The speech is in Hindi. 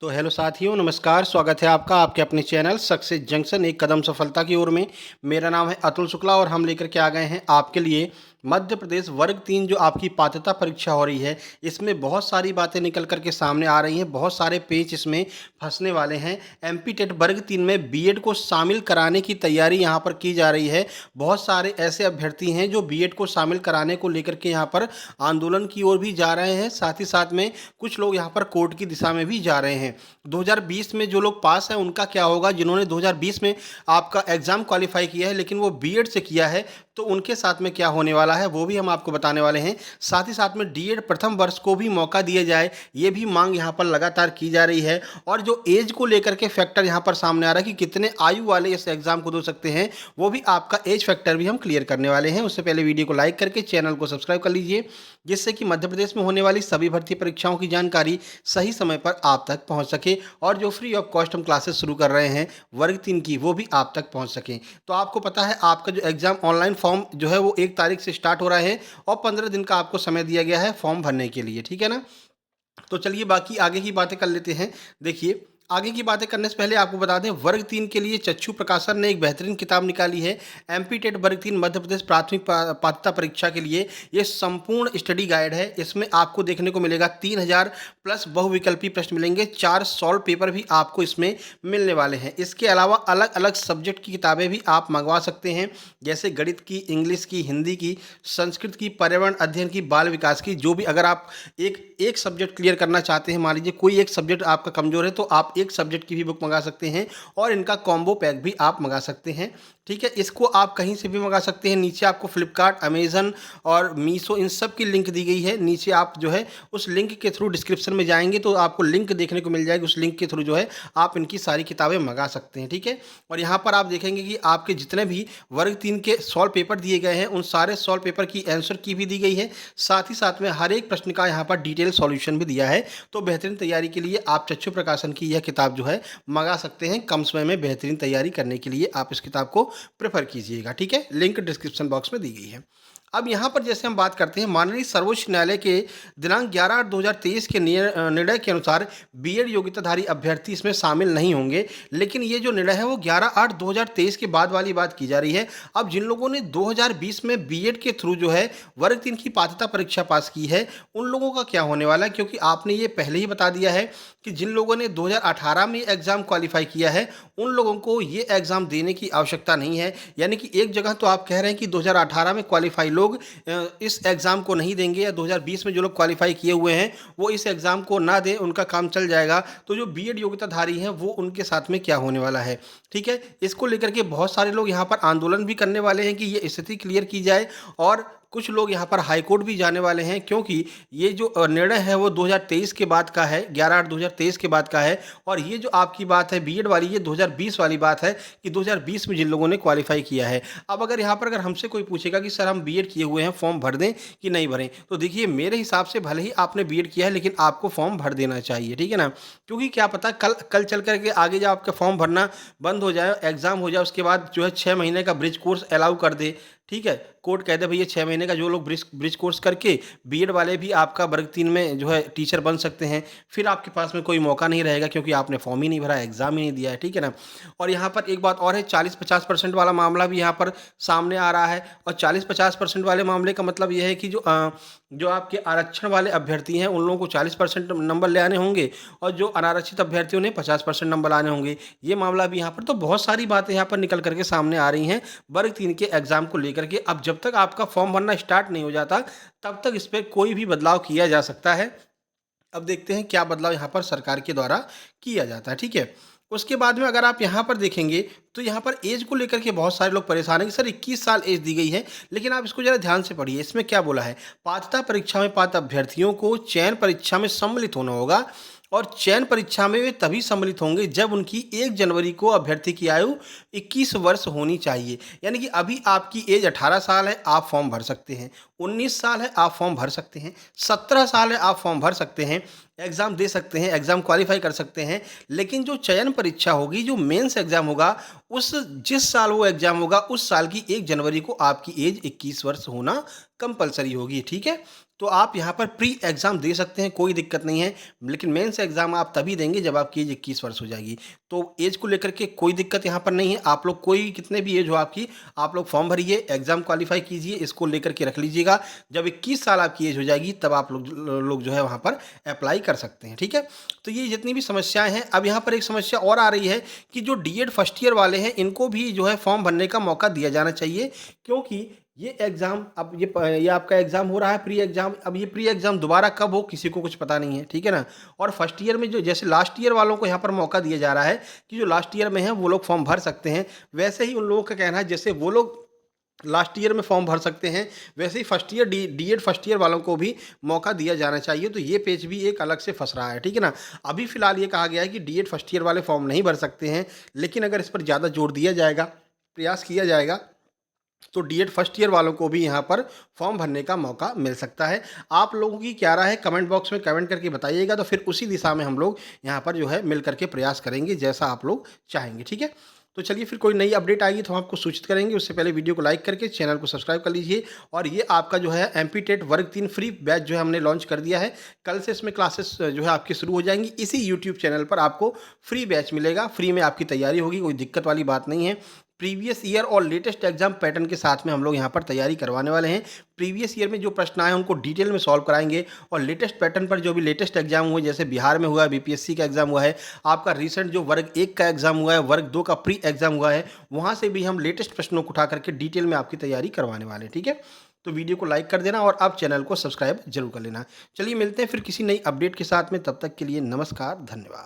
तो हेलो साथियों, नमस्कार। स्वागत है आपका आपके अपने चैनल सक्सेस जंक्शन एक कदम सफलता की ओर में। मेरा नाम है अतुल शुक्ला और हम लेकर के आ गए हैं आपके लिए मध्य प्रदेश वर्ग 3 जो आपकी पात्रता परीक्षा हो रही है। इसमें बहुत सारी बातें निकल कर के सामने आ रही हैं, बहुत सारे पेच इसमें फंसने वाले हैं। एमपी टेट वर्ग 3 में बीएड को शामिल कराने की तैयारी यहाँ पर की जा रही है। बहुत सारे ऐसे अभ्यर्थी हैं जो बीएड को शामिल कराने को लेकर के यहाँ पर आंदोलन की ओर भी जा रहे हैं। साथ ही साथ में कुछ लोग यहाँ पर कोर्ट की दिशा में भी जा रहे हैं। 2020 में जो लोग पास हैं उनका क्या होगा? जिन्होंने 2020 में आपका एग्ज़ाम क्वालिफाई किया है लेकिन वो बीएड से किया है, तो उनके साथ में क्या होने वाला है वो भी हम आपको बताने वाले हैं। साथ ही साथ में डीएड प्रथम वर्ष को भी मौका दिया जाए, ये भी मांग यहाँ पर लगातार की जा रही है। और जो एज को लेकर के फैक्टर यहाँ पर सामने आ रहा है कि कितने आयु वाले इस एग्ज़ाम को दे सकते हैं, वो भी आपका एज फैक्टर भी हम क्लियर करने वाले हैं। उससे पहले वीडियो को लाइक करके चैनल को सब्सक्राइब कर लीजिए, जिससे कि मध्य प्रदेश में होने वाली सभी भर्ती परीक्षाओं की जानकारी सही समय पर आप तक पहुंच सके और जो फ्री ऑफ कॉस्ट हम क्लासेस शुरू कर रहे हैं वर्ग 3 की, वो भी आप तक पहुंच सकें। तो आपको पता है आपका जो एग्ज़ाम ऑनलाइन फॉर्म जो है वो 1 तारीख से स्टार्ट हो रहा है और 15 दिन का आपको समय दिया गया है फॉर्म भरने के लिए, ठीक है ना? तो चलिए बाकी आगे की बातें कर लेते हैं। देखिए, आगे की बातें करने से पहले आपको बता दें, वर्ग 3 के लिए चक्षु प्रकाशन ने एक बेहतरीन किताब निकाली है। एमपी टेट वर्ग 3 मध्य प्रदेश प्राथमिक पात्रता परीक्षा के लिए ये संपूर्ण स्टडी गाइड है। इसमें आपको देखने को मिलेगा 3000 प्लस बहुविकल्पी प्रश्न मिलेंगे, 4 सॉल्व पेपर भी आपको इसमें मिलने वाले हैं। इसके अलावा अलग अलग सब्जेक्ट की किताबें भी आप मंगवा सकते हैं, जैसे गणित की, इंग्लिश की, हिंदी की, संस्कृत की, पर्यावरण अध्ययन की, बाल विकास की। जो भी अगर आप एक एक सब्जेक्ट क्लियर करना चाहते हैं, मान लीजिए कोई एक सब्जेक्ट आपका कमज़ोर है, तो आप एक सब्जेक्ट की भी बुक मंगा सकते हैं और इनका कॉम्बो पैक भी आप मंगा सकते हैं, ठीक है? इसको आप कहीं से भी मंगा सकते हैं। नीचे आपको फ्लिपकार्ट, अमेज़न और मीशो इन सब की लिंक दी गई है। नीचे आप जो है उस लिंक के थ्रू डिस्क्रिप्शन में जाएंगे तो आपको लिंक देखने को मिल जाएगी। उस लिंक के थ्रू जो है आप इनकी सारी किताबें मंगा सकते हैं, ठीक है? और यहाँ पर आप देखेंगे कि आपके जितने भी वर्ग 3 के सॉल्व पेपर दिए गए हैं, उन सारे सॉल्व पेपर की आंसर की भी दी गई है। साथ ही साथ में हर एक प्रश्न का यहाँ पर डिटेल सॉल्यूशन भी दिया है। तो बेहतरीन तैयारी के लिए आप चक्षु प्रकाशन की यह किताब जो है मंगा सकते हैं। कम समय में बेहतरीन तैयारी करने के लिए आप इस किताब को प्रेफर कीजिएगा, ठीक है? लिंक डिस्क्रिप्शन बॉक्स में दी गई है। अब यहाँ पर जैसे हम बात करते हैं, माननीय सर्वोच्च न्यायालय के दिनांक 11/8/2023 के निर्णय के अनुसार बीएड योग्यताधारी अभ्यर्थी इसमें शामिल नहीं होंगे। लेकिन ये जो निर्णय है वो 11/8/2023 के बाद वाली बात की जा रही है। अब जिन लोगों ने 2020 में बीएड के थ्रू जो है वर्ग 3 की पात्रता परीक्षा पास की है, उन लोगों का क्या होने वाला है? क्योंकि आपने ये पहले ही बता दिया है कि जिन लोगों ने 2018 में एग्ज़ाम क्वालिफाई किया है, उन लोगों को ये एग्ज़ाम देने की आवश्यकता नहीं है। यानी कि एक जगह तो आप कह रहे हैं कि 2018 में क्वालिफाई लोग इस एग्ज़ाम को नहीं देंगे, या 2020 में जो लोग क्वालिफाई किए हुए हैं वो इस एग्ज़ाम को ना दें, उनका काम चल जाएगा। तो जो बीएड योग्यताधारी हैं वो उनके साथ में क्या होने वाला है, ठीक है? इसको लेकर के बहुत सारे लोग यहाँ पर आंदोलन भी करने वाले हैं कि ये स्थिति क्लियर की जाए, और कुछ लोग यहाँ पर हाई कोर्ट भी जाने वाले हैं, क्योंकि ये जो निर्णय है वो 2023 के बाद का है, 11/8/2023 के बाद का है। और ये जो आपकी बात है बीएड वाली, ये 2020 वाली बात है कि 2020 में जिन लोगों ने क्वालिफाई किया है। अब अगर यहाँ पर अगर हमसे कोई पूछेगा कि सर हम बीएड किए हुए हैं, फॉर्म भर दें कि नहीं भरें, तो देखिए मेरे हिसाब से भले ही आपने बीएड किया है लेकिन आपको फॉर्म भर देना चाहिए, ठीक है ना? क्योंकि क्या पता कल कल चल करके आगे जब आपका फॉर्म भरना बंद हो जाए, एग्ज़ाम हो जाए, उसके बाद जो है 6 महीने का ब्रिज कोर्स अलाउ कर दे, ठीक है? कोर्ट कह दे भई ये 6 महीने का जो लोग ब्रिज ब्रिज कोर्स करके बीएड वाले भी आपका वर्ग 3 में जो है टीचर बन सकते हैं। फिर आपके पास में कोई मौका नहीं रहेगा, क्योंकि आपने फॉर्म ही नहीं भरा, एग्ज़ाम ही नहीं दिया है, ठीक है ना? और यहाँ पर एक बात और है, 40-50% वाला मामला भी यहाँ पर सामने आ रहा है। और 40-50% वाले मामले का मतलब ये है कि जो आपके आरक्षण वाले अभ्यर्थी हैं उन लोगों को 40% नंबर ले आने होंगे, और जो अनारक्षित अभ्यर्थी उन्हें 50% नंबर लाने होंगे। ये मामला भी यहाँ पर, तो बहुत सारी बातें यहाँ पर निकल करके सामने आ रही हैं वर्ग 3 के एग्ज़ाम को लेकर के। अब जब तक आपका फॉर्म भरना स्टार्ट नहीं हो जाता, तब तक इस पे कोई भी बदलाव किया जा सकता है। अब देखते हैं क्या बदलाव यहाँ पर सरकार के द्वारा किया जाता है, ठीक है? उसके बाद में अगर आप यहाँ पर देखेंगे, तो यहाँ पर एज को लेकर के बहुत सारे लोग परेशान हैं कि सर 21 साल एज दी गई है। लेकिन आप इसको ज़रा ध्यान से पढ़िए, इसमें क्या बोला है? पात्रता परीक्षा में पात्र अभ्यर्थियों को चयन परीक्षा में सम्मिलित होना होगा, और चयन परीक्षा में वे तभी सम्मिलित होंगे जब उनकी 1 जनवरी को अभ्यर्थी की आयु 21 वर्ष होनी चाहिए। यानी कि अभी आपकी एज 18 साल है, आप फॉर्म भर सकते हैं। 19 साल है, आप फॉर्म भर सकते हैं। 17 साल है, आप फॉर्म भर सकते हैं, एग्ज़ाम दे सकते हैं, एग्ज़ाम क्वालिफ़ाई कर सकते हैं। लेकिन जो चयन परीक्षा होगी, जो मेंस एग्ज़ाम होगा, उस जिस साल वो एग्ज़ाम होगा, उस साल की 1 जनवरी को आपकी एज 21 वर्ष होना कंपल्सरी होगी, ठीक है? तो आप यहाँ पर प्री एग्ज़ाम दे सकते हैं, कोई दिक्कत नहीं है। लेकिन मेंस एग्ज़ाम आप तभी देंगे जब आपकी एज 21 वर्ष हो जाएगी। तो एज को लेकर के कोई दिक्कत यहाँ पर नहीं है। आप लोग कोई कितने भी एज हो आपकी, आप लोग फॉर्म भरिए, एग्ज़ाम क्वालीफाई कीजिए, इसको लेकर के रख लीजिएगा। जब 21 साल आपकी एज हो जाएगी तब आप लोग जो है वहाँ पर अप्लाई कर सकते हैं, ठीक है? तो ये जितनी भी समस्याएँ हैं, अब यहाँ पर एक समस्या और आ रही है कि जो डीएड फर्स्ट ईयर वाले हैं, इनको भी जो है फॉर्म भरने का मौका दिया जाना चाहिए, क्योंकि ये एग्ज़ाम अब ये आपका एग्ज़ाम हो रहा है प्री एग्ज़ाम, अब ये प्री एग्ज़ाम दोबारा कब हो किसी को कुछ पता नहीं है, ठीक है ना? और फर्स्ट ईयर में जो जैसे लास्ट ईयर वालों को यहाँ पर मौका दिया जा रहा है कि जो लास्ट ईयर में हैं वो लोग फॉर्म भर सकते हैं, वैसे ही उन लोगों का कहना है जैसे वो लोग लास्ट ईयर में फॉर्म भर सकते हैं, वैसे ही first year DEd first year वालों को भी मौका दिया जाना चाहिए। तो ये पेच भी एक अलग से फँस रहा है, ठीक है ना? अभी फ़िलहाल ये कहा गया है कि डीएड फर्स्ट ईयर वाले फॉर्म नहीं भर सकते हैं, लेकिन अगर इस पर ज़्यादा जोर दिया जाएगा, प्रयास किया जाएगा, तो डीएड फर्स्ट ईयर वालों को भी यहाँ पर फॉर्म भरने का मौका मिल सकता है। आप लोगों की क्या राय है कमेंट बॉक्स में कमेंट करके बताइएगा, तो फिर उसी दिशा में हम लोग यहाँ पर जो है मिल करके प्रयास करेंगे जैसा आप लोग चाहेंगे, ठीक है? तो चलिए फिर कोई नई अपडेट आएगी तो हम आपको सूचित करेंगे। उससे पहले वीडियो को लाइक करके चैनल को सब्सक्राइब कर लीजिए। और ये आपका जो है एमपी टेट वर्ग 3 फ्री बैच जो है हमने लॉन्च कर दिया है। कल से इसमें क्लासेस जो है आपकी शुरू हो जाएंगी। इसी यूट्यूब चैनल पर आपको फ्री बैच मिलेगा, फ्री में आपकी तैयारी होगी, कोई दिक्कत वाली बात नहीं है। प्रीवियस ईयर और लेटेस्ट एग्जाम पैटर्न के साथ में हम लोग यहाँ पर तैयारी करवाने वाले हैं। प्रीवियस ईयर में जो प्रश्न आए हैं उनको डिटेल में सॉल्व कराएंगे, और लेटेस्ट पैटर्न पर जो भी लेटेस्ट एग्जाम हुए, जैसे बिहार में हुआ है, बीपीएससी का एग्जाम हुआ है, आपका रिसेंट जो वर्ग 1 का एग्जाम हुआ है, वर्ग 2 का प्री एग्जाम हुआ है, वहाँ से भी हम लेटेस्ट प्रश्नों को उठा करके डिटेल में आपकी तैयारी करवाने वाले हैं, ठीक है? तो वीडियो को लाइक कर देना और आप चैनल को सब्सक्राइब जरूर कर लेना। चलिए मिलते हैं फिर किसी नई अपडेट के साथ में, तब तक के लिए नमस्कार, धन्यवाद।